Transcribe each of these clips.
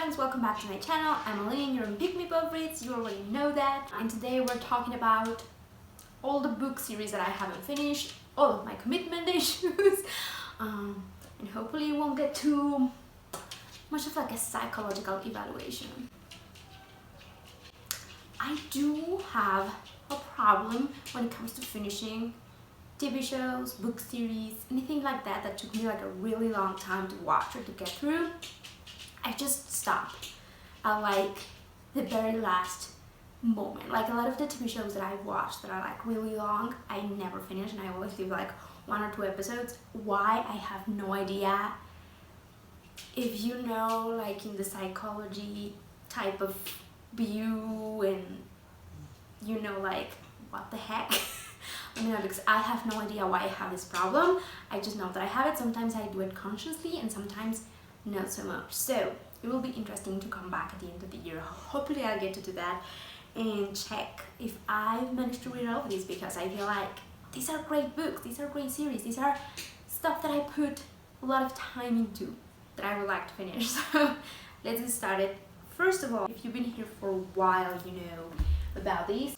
friends, welcome back to my channel. I'm Aline, you're on Pick Me Puffreads, you already know that. And today we're talking about all the book series that I haven't finished, all of my commitment issues, and hopefully it won't get too much of like a psychological evaluation. I do have a problem when it comes to finishing TV shows, book series, anything like that that took me like a really long time to watch or to get through. I just stop at like the very last moment. Like a lot of the TV shows that I watch that are like really long, I never finish and I always leave like 1 or 2 episodes. Why? I have no idea. If you know, like in the psychology type of view and you know like what the heck. I mean, because I have no idea why I have this problem. I just know that I have it. Sometimes I do it consciously and sometimes not so much. So it will be interesting to come back at the end of the year. Hopefully I'll get to do that and check if I've managed to read all of these, because I feel like these are great books, these are great series, these are stuff that I put a lot of time into that I would like to finish. So let's get started. First of all, if you've been here for a while, you know about these.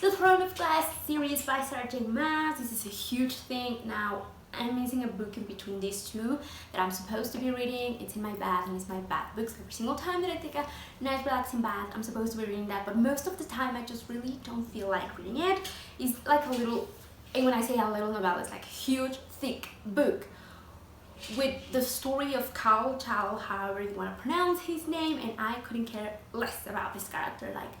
The Throne of Glass series by Sarah J. Maas. This is a huge thing. Now, I'm missing a book in between these two that I'm supposed to be reading. It's in my bath and it's my bath books. Every single time that I take a nice relaxing bath, I'm supposed to be reading that. But most of the time, I just really don't feel like reading it. It's like a little, and when I say a little novella, it's like a huge, thick book with the story of Carl Chal, however you want to pronounce his name, and I couldn't care less about this character. Like,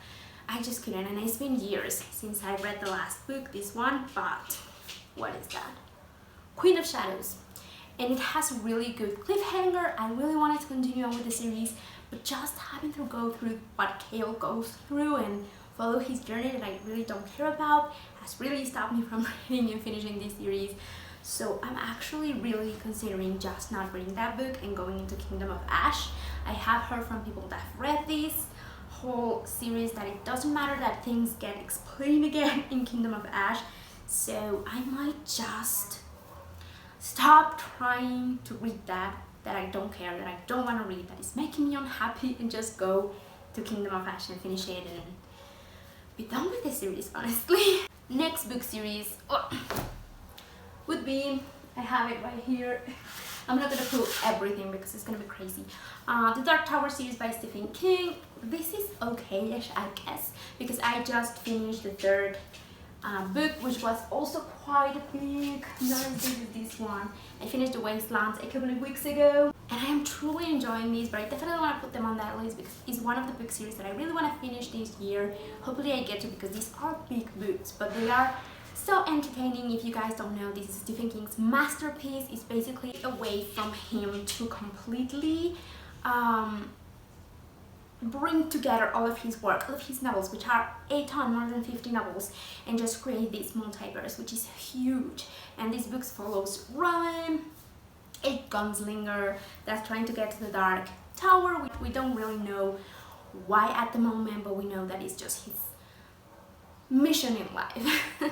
I just couldn't, and it's been years since I read the last book, this one, but what is that? Queen of Shadows. And it has a really good cliffhanger. I really wanted to continue on with the series, but just having to go through what Cale goes through and follow his journey that I really don't care about has really stopped me from reading and finishing this series. So I'm actually really considering just not reading that book and going into Kingdom of Ash. I have heard from people that have read this whole series that it doesn't matter, that things get explained again in Kingdom of Ash. So I might just stop trying to read that I don't care, that I don't want to read, that is making me unhappy, and just go to Kingdom of Ash and finish it and be done with the series, honestly. Next book series would be, I have it right here. I'm not gonna pull everything because it's gonna be crazy. The Dark Tower series by Stephen King. This is okay-ish, I guess, because I just finished the 3rd book, which was also quite big, not as big as this one. I finished The Wastelands a couple of weeks ago, and I am truly enjoying these, but I definitely want to put them on that list because it's one of the book series that I really want to finish this year. Hopefully I get to, because these are big books, but they are so entertaining. If you guys don't know, this is Stephen King's masterpiece. It's basically a way from him to completely bring together all of his work, all of his novels, which are a ton, more than 50 novels, and just create this multiverse, which is huge. And this book follows Rowan, a gunslinger that's trying to get to the Dark Tower. We don't really know why at the moment, but we know that it's just his mission in life.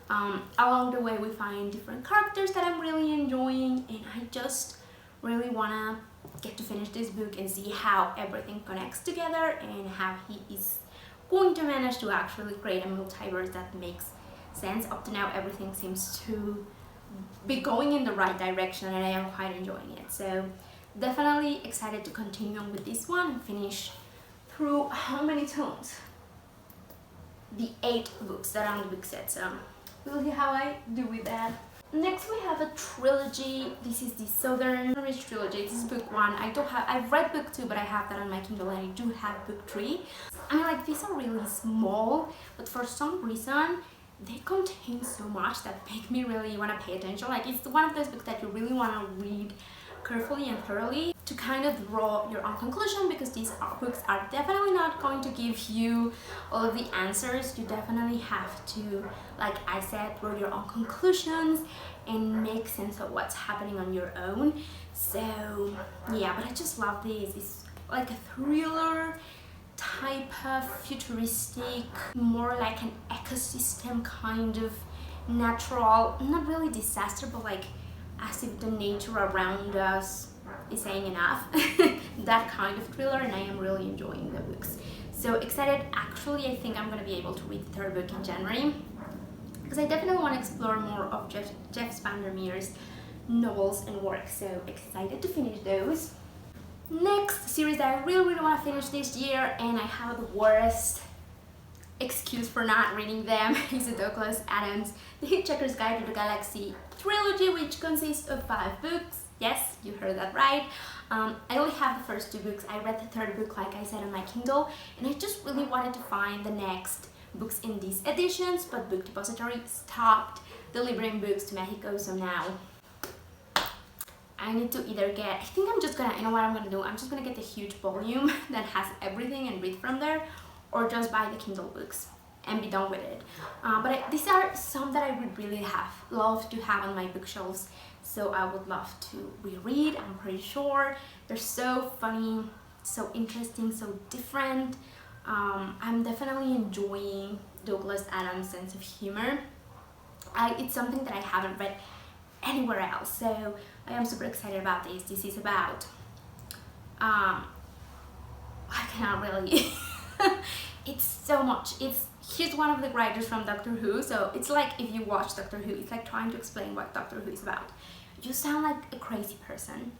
Along the way we find different characters that I'm really enjoying, and I just really wanna get to finish this book and see how everything connects together and how he is going to manage to actually create a multiverse that makes sense. Up to now everything seems to be going in the right direction and I am quite enjoying it. So definitely excited to continue on with this one and finish through how many tomes? The 8 books that are on the book set, so we'll see how I do with that. Next we have a trilogy. This is the Southern Ridge trilogy. This is book 1. I've read book 2, but I have that on my Kindle, and I do have book 3. I mean, like, these are really small, but for some reason they contain so much that make me really want to pay attention. Like, it's one of those books that you really want to read carefully and thoroughly to kind of draw your own conclusion, because these books are definitely not going to give you all of the answers. You definitely have to, like I said, draw your own conclusions and make sense of what's happening on your own. So yeah, but I just love this. It's like a thriller type of futuristic, more like an ecosystem kind of natural, not really disaster, but like as if the nature around us is saying enough. that kind of thriller, and I am really enjoying the books. So excited. Actually, I think I'm going to be able to read the third book in January, because I definitely want to explore more of Jeff Vandermeer's novels and work. So excited to finish those. Next series that I really want to finish this year, and I have the worst excuse for not reading them, is the Douglas Adams The Hitchhiker's Guide to the Galaxy trilogy, which consists of 5 books. Yes, you heard that right. I only have the first 2 books. I read the third book, like I said, on my Kindle, and I just really wanted to find the next books in these editions, but Book Depository stopped delivering books to Mexico, so now I need to either get, I think I'm just gonna, you know what I'm gonna do? I'm just gonna get the huge volume that has everything and read from there, or just buy the Kindle books and be done with it. These are some that I would really love to have on my bookshelves, so I would love to reread. I'm pretty sure they're so funny, so interesting, so different. I'm definitely enjoying Douglas Adams' sense of humor. It's something that I haven't read anywhere else, so I am super excited about this. This is about, I cannot really, it's so much. He's one of the writers from Doctor Who, so it's like if you watch Doctor Who, it's like trying to explain what Doctor Who is about. You sound like a crazy person.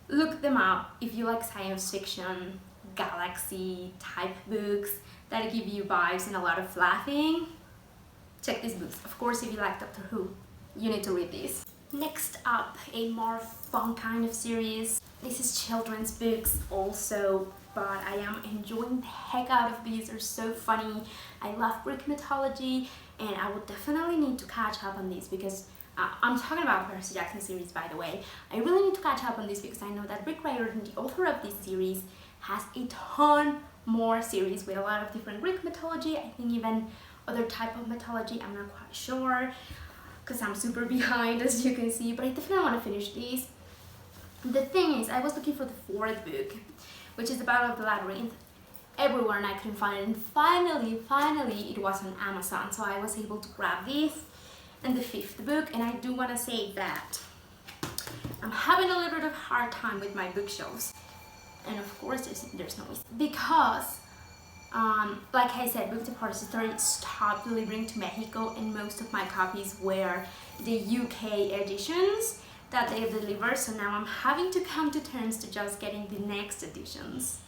Look them up if you like science fiction, galaxy type books that give you vibes and a lot of laughing. Check these books. Of course, if you like Doctor Who, you need to read these. Next up, a more fun kind of series. This is children's books also, but I am enjoying the heck out of these. They're so funny. I love Greek mythology, and I would definitely need to catch up on these, because I'm talking about Percy Jackson series, by the way. I really need to catch up on this because I know that Rick Riordan, the author of this series, has a ton more series with a lot of different Greek mythology. I think even other type of mythology, I'm not quite sure, because I'm super behind, as you can see, but I definitely want to finish these. The thing is, I was looking for the 4th book, which is the Battle of the Labyrinth, everywhere, and I couldn't find it, and finally it was on Amazon, so I was able to grab this and the 5th book. And I do want to say that I'm having a little bit of hard time with my bookshelves, and of course there's noise, because like I said, Book Depository stopped delivering to Mexico, and most of my copies were the UK editions that they deliver, so now I'm having to come to terms to just getting the next editions,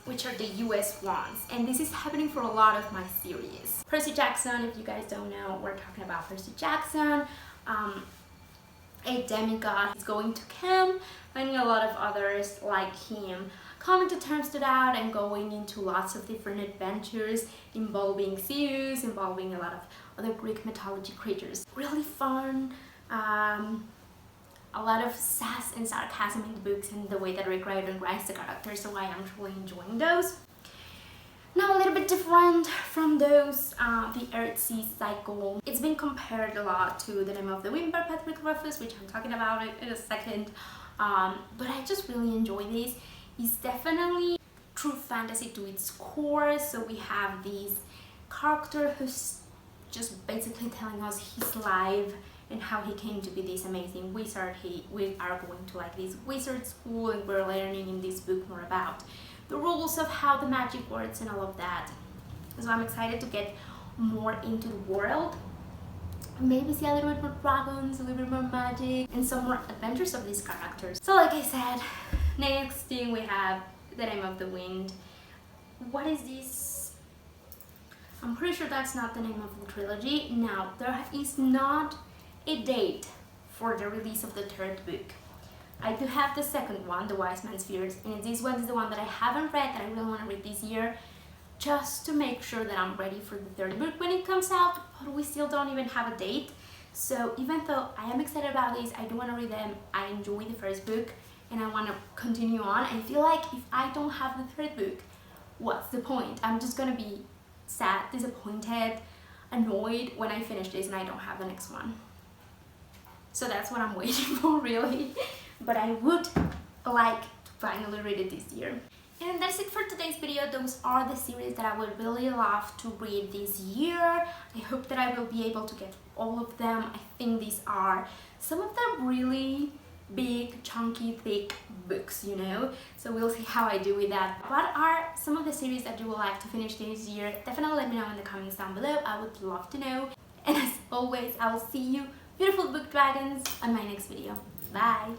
which are the US ones, and this is happening for a lot of my series. Percy Jackson, if you guys don't know, we're talking about Percy Jackson, a demigod is going to camp, finding a lot of others like him, coming to terms to that, and going into lots of different adventures involving Zeus, involving a lot of other Greek mythology creatures. Really fun, a lot of sass and sarcasm in the books, and the way that Rick Riordan writes the characters, so I am truly enjoying those. Now a little bit different from those, the Earthsea cycle. It's been compared a lot to The Name of the Wind by Patrick Rothfuss, which I'm talking about in a second, but I just really enjoy this. It's definitely true fantasy to its core, so we have this character who's just basically telling us his life and how he came to be this amazing wizard. We are going to like this wizard school, and we're learning in this book more about the rules of how the magic works and all of that. So I'm excited to get more into the world, maybe see a little bit more dragons, a little bit more magic, and some more adventures of these characters. So like I said, next thing we have The Name of the Wind. What is this? I'm pretty sure that's not the name of the trilogy. Now, there is not a date for the release of the 3rd book. I do have the 2nd one, The Wise Man's Fears, and this one is the one that I haven't read, that I really want to read this year, just to make sure that I'm ready for the 3rd book when it comes out, but we still don't even have a date. So even though I am excited about this, I do want to read them. I enjoy the 1st book, and I want to continue on. I feel like if I don't have the 3rd book, what's the point? I'm just gonna be sad, disappointed, annoyed when I finish this and I don't have the next one. So that's what I'm waiting for, really. But I would like to finally read it this year. And that's it for today's video. Those are the series that I would really love to read this year. I hope that I will be able to get all of them. I think these are some of the really big, chunky, thick books, you know. So we'll see how I do with that. What are some of the series that you would like to finish this year? Definitely let me know in the comments down below. I would love to know. And as always, I will see you, beautiful book dragons, on my next video. Bye!